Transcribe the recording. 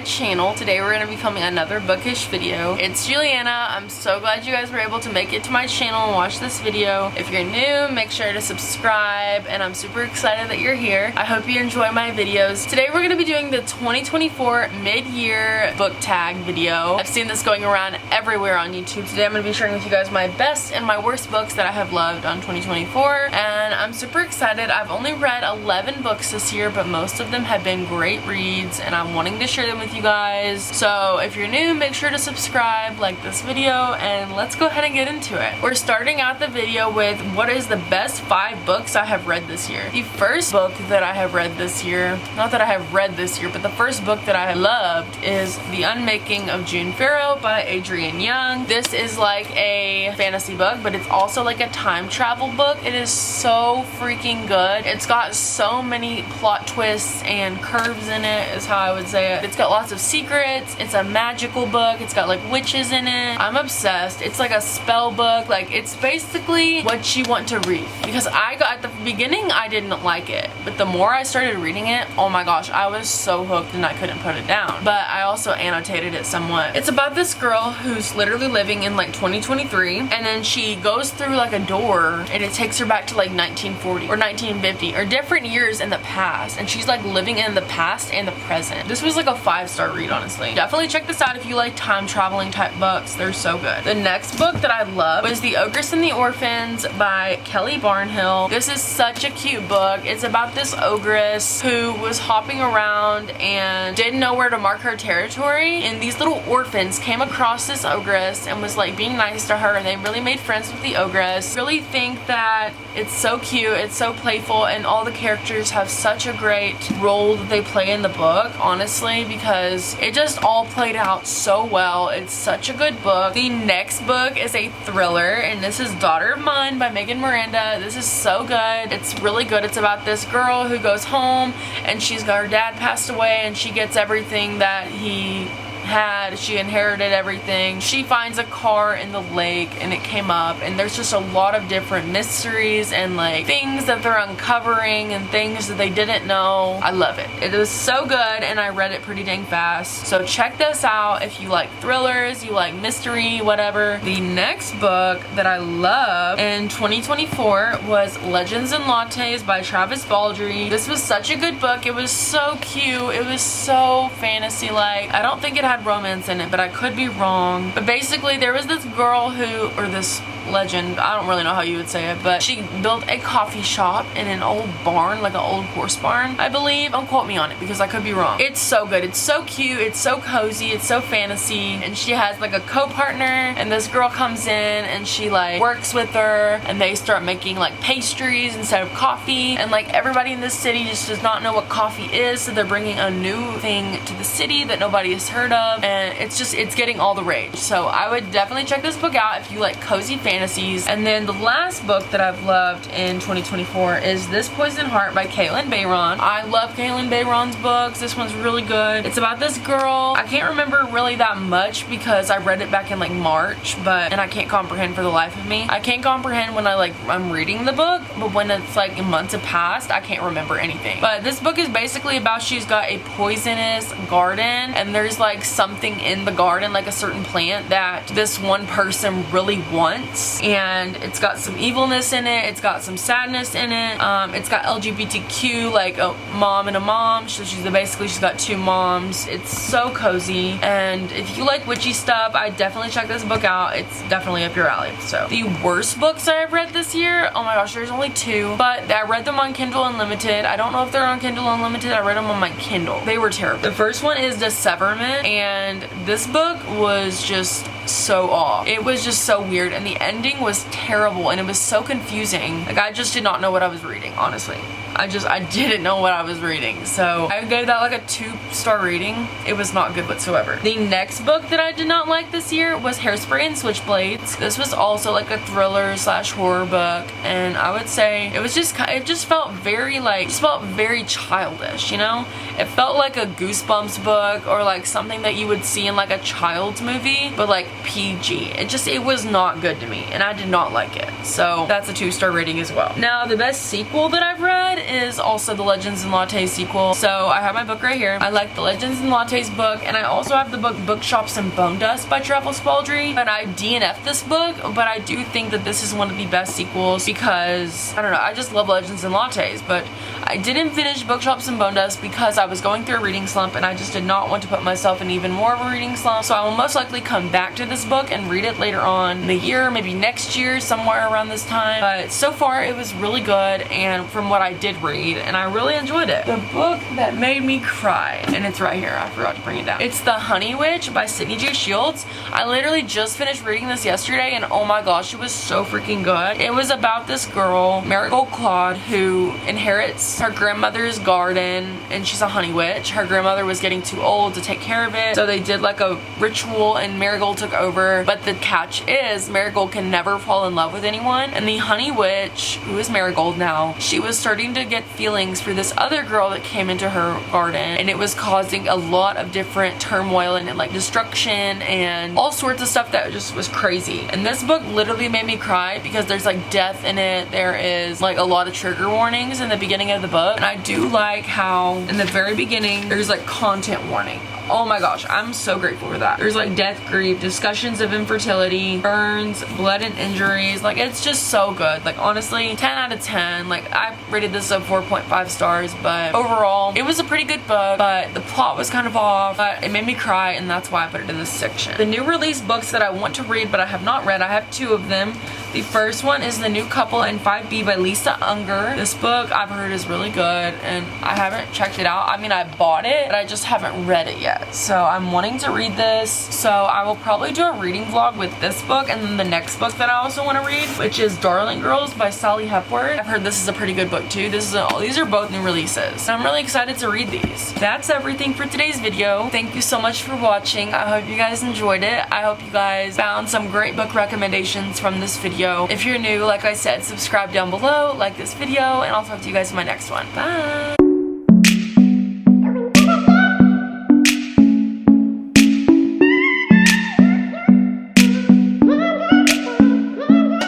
my channel. Today we're going to be filming another bookish video. It's Julianna. I'm so glad you guys were able to make it to my channel and watch this video. If you're new, make sure to subscribe, and I'm super excited that you're here. I hope you enjoy my videos. Today we're going to be doing the 2024 mid-year book tag video. I've seen this going around everywhere on YouTube. Today I'm going to be sharing with you guys my best and my worst books that I have loved on 2024, and I'm super excited. I've only read 11 books this year, but most of them have been great reads, and I'm wanting to share them with you guys. So if you're new, make sure to subscribe, like this video, and let's go ahead and get into it. We're starting out the video with what is the best 5 books I have read this year. The first book that I have read this year, not that I have read this year, but the first book that I loved is The Unmaking of June Farrow by Adrienne Young. This is like a fantasy book, but it's also like a time travel book. It is so freaking good. It's got so many plot twists and curves in it, is how I would say it. It's got lots of secrets. It's a magical book. It's got like witches in it. I'm obsessed. It's like a spell book. Like, it's basically what you want to read. Because at the beginning, I didn't like it. But the more I started reading it, oh my gosh, I was so hooked and I couldn't put it down. But I also annotated it somewhat. It's about this girl who's literally living in like 2023, and then she goes through like a door and it takes her back to like 1940 or 1950 or different years in the past, and she's like living in the past and the present. This was like a 5-star read, honestly. Definitely check this out if you like time traveling type books. They're so good. The next book that I love was The Ogress and the Orphans by Kelly Barnhill. This is such a cute book. It's about this ogress who was hopping around and didn't know where to mark her territory, and these little orphans came across this ogress and was like being nice to her, and they really made friends with the ogress. Really think that it's so cute, it's so playful, and all the characters have such a great role that they play in the book, honestly, because it just all played out so well. It's such a good book. The next book is a thriller, and this is Daughter of Mine by Megan Miranda. This is so good. It's really good. It's about this girl who goes home and her dad passed away, and she gets everything that he had. She inherited everything. She finds a car in the lake and it came up, and there's just a lot of different mysteries and like things that they're uncovering and things that they didn't know. I love it. It was so good, and I read it pretty dang fast. So check this out if you like thrillers, you like mystery, whatever. The next book that I love in 2024 was Legends and Lattes by Travis Baldree. This was such a good book. It was so cute. It was so fantasy-like. I don't think it had romance in it, but I could be wrong. But basically, there was this girl or this legend, I don't really know how you would say it, but she built a coffee shop in an old barn, like an old horse barn, I believe. Don't quote me on it because I could be wrong. It's so good. It's so cute. It's so cozy. It's so fantasy. And she has like a co-partner, and this girl comes in and she like works with her, and they start making like pastries instead of coffee. And like everybody in this city just does not know what coffee is, so they're bringing a new thing to the city that nobody has heard of, and it's getting all the rage. So I would definitely check this book out if you like cozy fantasies. And then the last book that I've loved in 2024 is This Poison Heart by Caitlin Bayron. I love Caitlin Bayron's books. This one's really good. It's about this girl. I can't remember really that much because I read it back in like March, and I can't comprehend for the life of me. I can't comprehend when I'm reading the book, but when it's like months have passed, I can't remember anything. But this book is basically about she's got a poisonous garden, and there's like something in the garden, like a certain plant that this one person really wants, and it's got some evilness in it. It's got some sadness in it. It's got LGBTQ, like a mom and a mom. So she's got 2 moms. It's so cozy, and if you like witchy stuff, I definitely check this book out. It's definitely up your alley. So the worst books I've read this year, oh my gosh, there's only 2, but I read them on Kindle Unlimited. I don't know if they're on Kindle Unlimited. I read them on my Kindle. They were terrible. The first one is Disseverment, and this book was just so off. It was just so weird, and the ending was terrible, and it was so confusing. Like, I just did not know what I was reading, honestly. I didn't know what I was reading. So I gave that like a 2-star rating. It was not good whatsoever. The next book that I did not like this year was Hairspray and Switchblades. This was also like a thriller / horror book, and I would say it just felt very childish, you know? It felt like a Goosebumps book, or like something that you would see in like a child's movie, but like PG. It was not good to me, and I did not like it. So that's a 2-star rating as well. Now, the best sequel that I've read is also the Legends and Lattes sequel. So I have my book right here. I like the Legends and Lattes book, and I also have the book Bookshops and Bone Dust by Travel Spaldry. But I DNF'd this book, but I do think that this is one of the best sequels because, I don't know, I just love Legends and Lattes. But I didn't finish Bookshops and Bone Dust because I was going through a reading slump, and I just did not want to put myself in even more of a reading slump. So I will most likely come back to this book and read it later on in the year, maybe next year, somewhere around this time. But so far it was really good, and from what I did read, and I really enjoyed it. The book that made me cry, and it's right here, I forgot to bring it down. It's The Honey Witch by Sydney J. Shields. I literally just finished reading this yesterday, and oh my gosh, it was so freaking good. It was about this girl, Marigold Claude, who inherits her grandmother's garden, and she's a honey witch. Her grandmother was getting too old to take care of it, so they did like a ritual and Marigold took over. But the catch is Marigold can never fall in love with anyone, and the honey witch, who is Marigold now, she was starting to get feelings for this other girl that came into her garden, and it was causing a lot of different turmoil and like destruction and all sorts of stuff that just was crazy. And this book literally made me cry because there's like death in it. There is like a lot of trigger warnings in the beginning of the book, and I do like how in the very beginning there's like content warning. Oh my gosh, I'm so grateful for that. There's like death, grief, discussions of infertility, burns, blood and injuries. Like, it's just so good. Like, honestly, 10 out of 10. Like, I rated this at 4.5 stars, but overall, it was a pretty good book, but the plot was kind of off, but it made me cry, and that's why I put it in this section. The new release books that I want to read, but I have not read, I have 2 of them. The first one is The New Couple in 5B by Lisa Unger. This book I've heard is really good, and I haven't checked it out. I mean, I bought it, but I just haven't read it yet. So I'm wanting to read this. So I will probably do a reading vlog with this book, and then the next book that I also want to read, which is Darling Girls by Sally Hepworth. I've heard this is a pretty good book too. These are both new releases, and I'm really excited to read these. That's everything for today's video. Thank you so much for watching. I hope you guys enjoyed it. I hope you guys found some great book recommendations from this video. If you're new, like I said, subscribe down below, like this video, and I'll talk to you guys in my next one. Bye!